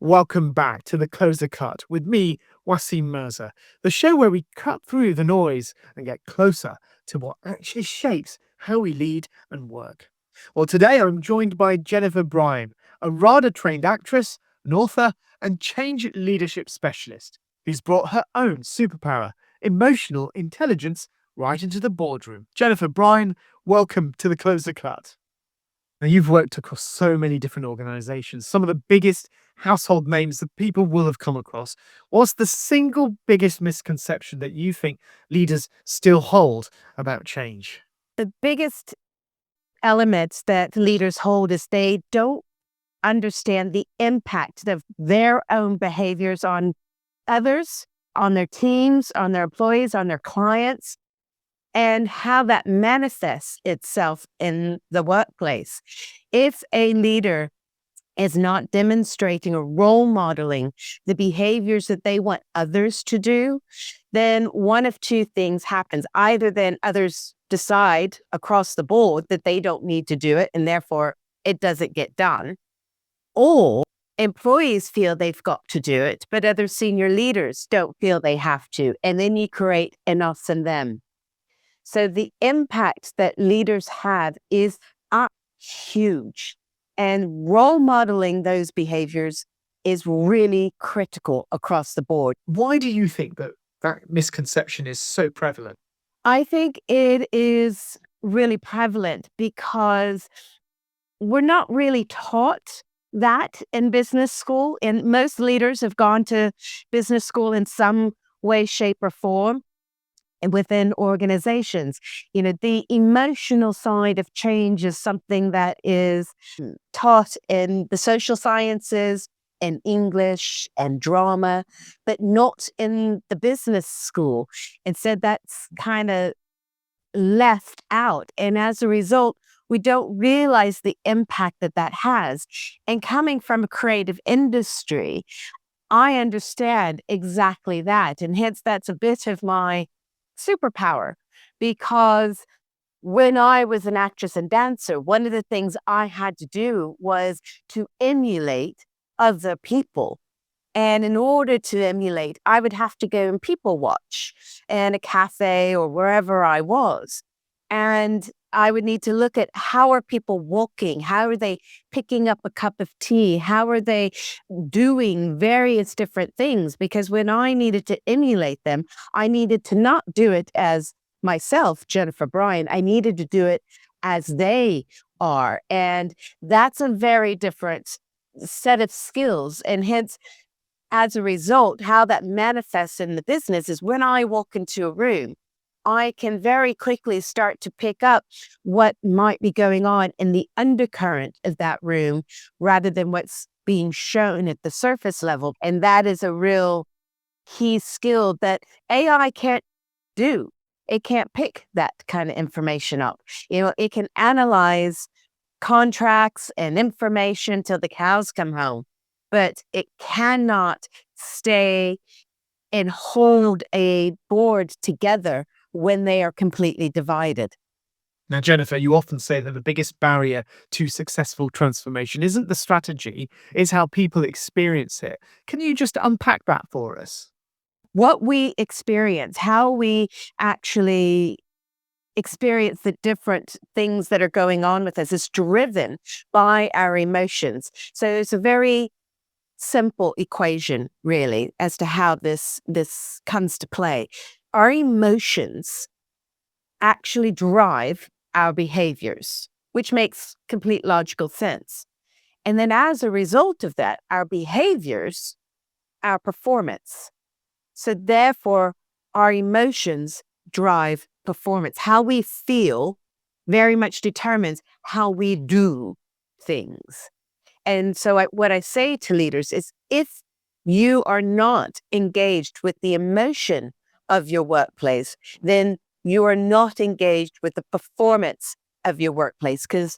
Welcome back to The Closer Cut with me, Wasim Mirza, the show where we cut through the noise and get closer to what actually shapes how we lead and work. Well, today I'm joined by Jennifer Bryan, a RADA-trained actress, an author, and change leadership specialist who's brought her own superpower, emotional intelligence, right into the boardroom. Jennifer Bryan, welcome to The Closer Cut. Now, you've worked across so many different organizations, some of the biggest household names that people will have come across. What's the single biggest misconception that you think leaders still hold about change? The biggest elements that leaders hold is they don't understand the impact of their own behaviors on others, on their teams, on their employees, on their clients, and how that manifests itself in the workplace. If a leader is not demonstrating or role modeling the behaviors that they want others to do, then one of two things happens. Either then others decide across the board that they don't need to do it and therefore it doesn't get done, or employees feel they've got to do it, but other senior leaders don't feel they have to. And then you create an us and them. So the impact that leaders have is huge. And role modeling those behaviors is really critical across the board. Why do you think that misconception is so prevalent? I think it is really prevalent because we're not really taught that in business school. And most leaders have gone to business school in some way, shape, or form. And within organizations, the emotional side of change is something that is taught in the social sciences, in English and drama, but not in the business school. Instead, that's kind of left out. And as a result, we don't realize the impact that that has. And coming from a creative industry, I understand exactly that. And hence, that's a bit of my superpower, because when I was an actress and dancer, one of the things I had to do was to emulate other people. And in order to emulate, I would have to go and people watch in a cafe or wherever I was. And I would need to look at how are people walking? How are they picking up a cup of tea? How are they doing various different things? Because when I needed to emulate them, I needed to not do it as myself, Jennifer Bryan. I needed to do it as they are. And that's a very different set of skills. And hence, as a result, how that manifests in the business is when I walk into a room, I can very quickly start to pick up what might be going on in the undercurrent of that room rather than what's being shown at the surface level. And that is a real key skill that AI can't do. It can't pick that kind of information up. It can analyze contracts and information till the cows come home, but it cannot stay and hold a board together when they are completely divided. Now, Jennifer, you often say that the biggest barrier to successful transformation isn't the strategy, it's how people experience it. Can you just unpack that for us? What we experience, how we actually experience the different things that are going on with us is driven by our emotions. So it's a very simple equation, really, as to how this comes to play. Our emotions actually drive our behaviors, which makes complete logical sense. And then as a result of that, our behaviors, our performance. So therefore, our emotions drive performance. How we feel very much determines how we do things. And so what I say to leaders is, if you are not engaged with the emotion of your workplace, then you are not engaged with the performance of your workplace, because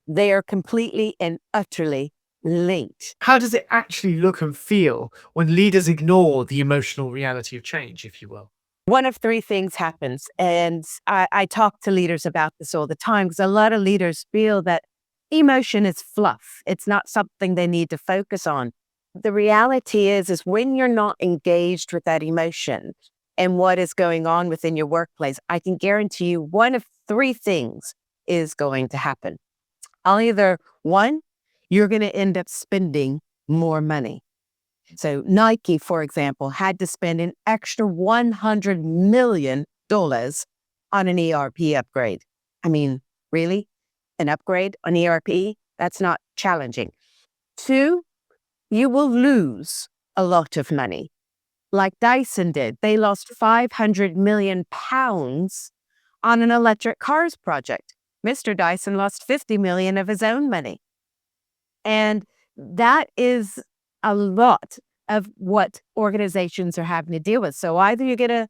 they are completely and utterly linked. How does it actually look and feel when leaders ignore the emotional reality of change, if you will? One of three things happens. And I talk to leaders about this all the time, because a lot of leaders feel that emotion is fluff. It's not something they need to focus on. the reality is when you're not engaged with that emotion and what is going on within your workplace, I can guarantee you one of three things is going to happen. Either one, you're going to end up spending more money. So Nike, for example, had to spend an extra $100 million on an ERP upgrade. I mean, really? An upgrade on ERP? That's not challenging. Two, you will lose a lot of money. Like Dyson did. They lost 500 million pounds on an electric cars project. Mr. Dyson lost 50 million of his own money. And that is a lot of what organizations are having to deal with. So either you're going to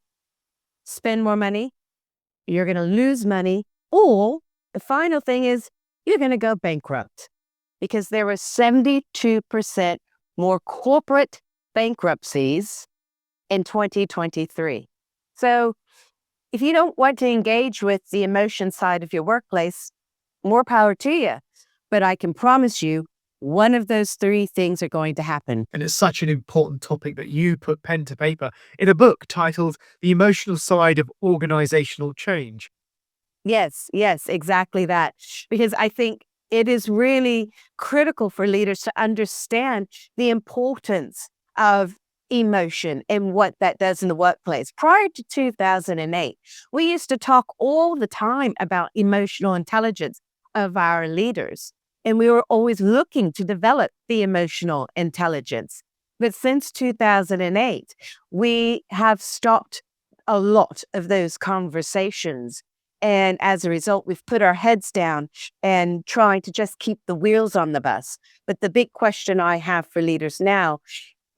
spend more money, you're going to lose money, or the final thing is you're going to go bankrupt, because there were 72% more corporate bankruptcies in 2023. So if you don't want to engage with the emotion side of your workplace, more power to you. But I can promise you, one of those three things are going to happen. And it's such an important topic that you put pen to paper in a book titled The Emotional Side of Organisational Change. Yes, exactly that. Because I think it is really critical for leaders to understand the importance of emotion and what that does in the workplace. Prior to 2008, we used to talk all the time about emotional intelligence of our leaders, and we were always looking to develop the emotional intelligence. But since 2008, we have stopped a lot of those conversations. And as a result, we've put our heads down and trying to just keep the wheels on the bus. But the big question I have for leaders now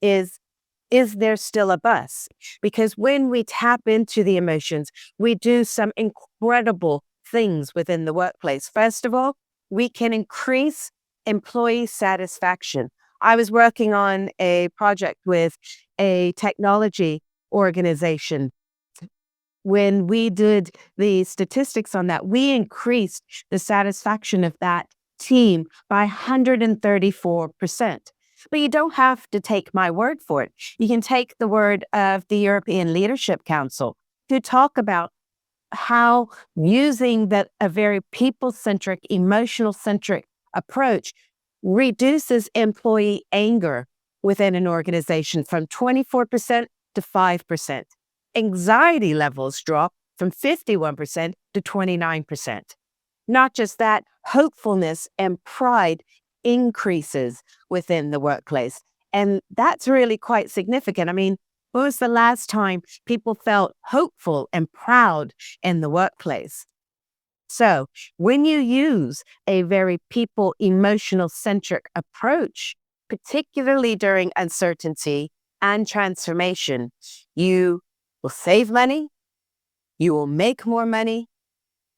is there still a bus? Because when we tap into the emotions, we do some incredible things within the workplace. First of all, we can increase employee satisfaction. I was working on a project with a technology organization. When we did the statistics on that, we increased the satisfaction of that team by 134%. But you don't have to take my word for it. You can take the word of the European Leadership Council to talk about how using a very people-centric, emotional-centric approach reduces employee anger within an organization from 24% to 5%. Anxiety levels drop from 51% to 29%. Not just that, hopefulness and pride increases within the workplace. And that's really quite significant. I mean, when was the last time people felt hopeful and proud in the workplace? So when you use a very people emotional centric approach, particularly during uncertainty and transformation, you will save money, you will make more money,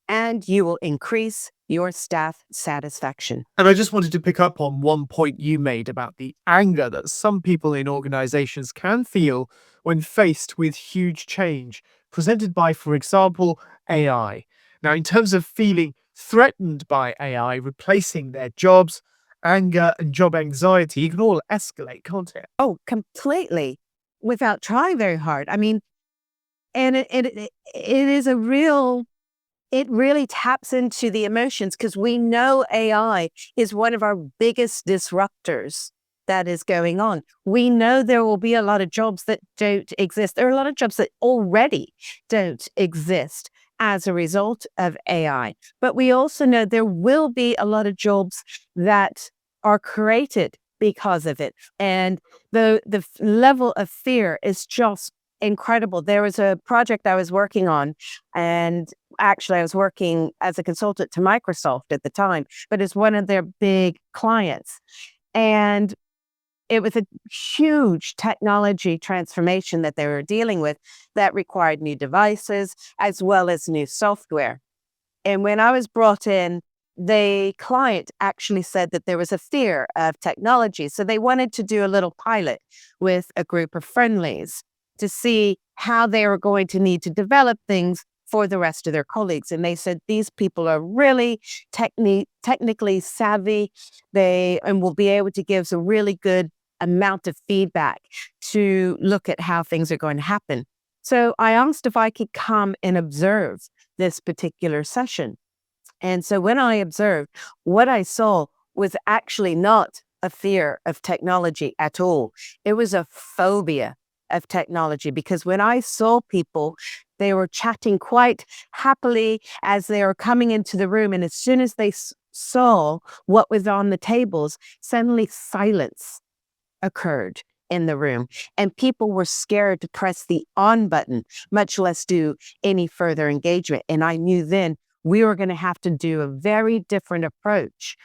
and you will increase your staff satisfaction. And I just wanted to pick up on one point you made about the anger that some people in organizations can feel when faced with huge change presented by, for example, AI. Now, in terms of feeling threatened by AI replacing their jobs, anger and job anxiety, it can all escalate, can't it? Oh, completely, without trying very hard. I mean, and it is a real, it really taps into the emotions, because we know AI is one of our biggest disruptors that is going on. We know there will be a lot of jobs that don't exist. There are a lot of jobs that already don't exist as a result of AI. But we also know there will be a lot of jobs that are created because of it. And the level of fear is just incredible. There was a project I was working on, and actually I was working as a consultant to Microsoft at the time, but it's one of their big clients. And it was a huge technology transformation that they were dealing with that required new devices as well as new software. And when I was brought in, the client actually said that there was a fear of technology. So they wanted to do a little pilot with a group of friendlies to see how they were going to need to develop things for the rest of their colleagues. And they said, these people are really technically savvy. They will be able to give some really good amount of feedback to look at how things are going to happen. So I asked if I could come and observe this particular session. And so when I observed, what I saw was actually not a fear of technology at all. It was a phobia of technology, because when I saw people, they were chatting quite happily as they were coming into the room. And as soon as they saw what was on the tables, suddenly silence occurred in the room, and people were scared to press the on button, much less do any further engagement. And I knew then we were going to have to do a very different approach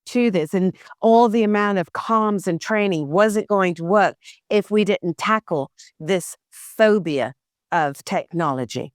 to this. And all the amount of comms and training wasn't going to work if we didn't tackle this phobia of technology.